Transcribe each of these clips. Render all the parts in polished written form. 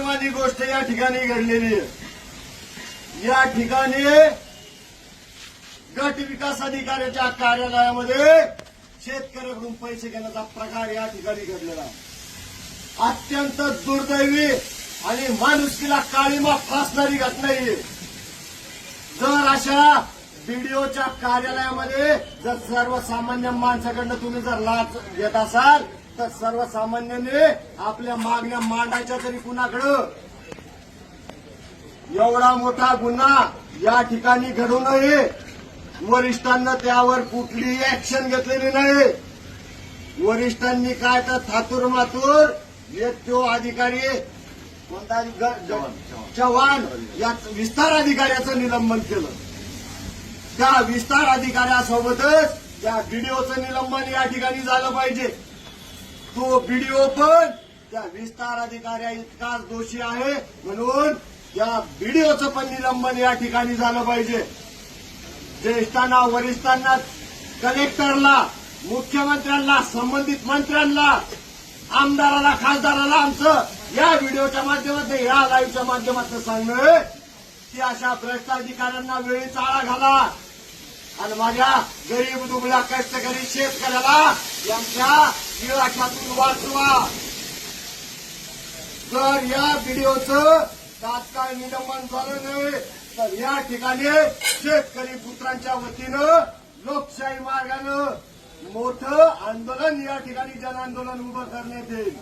दुर्दैवाची गोष्ट या ठिकाणी घडलेली आहे। या ठिकाणी गट विकास अधिकाऱ्याच्या कार्यालयामध्ये शेतकऱ्याकडून पैसे घेण्याचा प्रकार या ठिकाणी घडलेला आहे। अत्यंत दुर्दैवी आणि माणुसकीला काळीमा फासणारी घटना ही। जर अशा बीडीओच्या कार्यालयामध्ये जर सर्वसामान्य माणसाकडनं तुम्ही जर लाच घेत असाल तर सर्वसामान्याने आपल्या मागण्या मांडायच्या तरी कुणाकडं? एवढा मोठा गुन्हा या ठिकाणी घडू नये, वरिष्ठांना त्यावर कुठलीही ऍक्शन घेतलेली नाही। वरिष्ठांनी काय तर थातूर मातूर तो अधिकारी कोणता चव्हाण या विस्तार अधिकाऱ्याचं निलंबन केलं। त्या विस्तार अधिकाऱ्यासोबतच त्या बीडीओचं निलंबन या ठिकाणी झालं पाहिजे। तो बीडीओ पण त्या विस्तार अधिकाऱ्या इतकाच दोषी आहे, म्हणून त्या बीडीओचं पण निलंबन या ठिकाणी झालं पाहिजे। ज्येष्ठांना, वरिष्ठांना, कलेक्टरला, मुख्यमंत्र्यांना, संबंधित मंत्र्यांना, आमदाराला, खासदाराला आमचं या व्हिडिओच्या माध्यमातून, या लाईव्हच्या माध्यमातून सांगणं की अशा भ्रष्ट अधिकाऱ्यांना वेळीच आळा घाला आणि माझ्या गरीब दुबळ्या कष्टकरी शेतकऱ्याला यांच्या निराशातून वाचवा। जर या व्हिडिओचं तात्काळ निलंबन झालं नाही तर या ठिकाणी शेतकरी पुत्रांच्या वतीनं लोकशाही मार्गानं मोठं आंदोलन या ठिकाणी जनांदोलन उभं करण्यात येईल।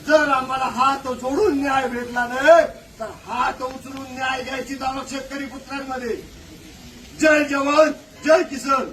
जर आम्हाला हात जोडून न्याय भेटला नाही तर हात उचलून न्याय घ्यायची दावा शेतकरी पुत्रांमध्ये। जय जवान, जय किसान।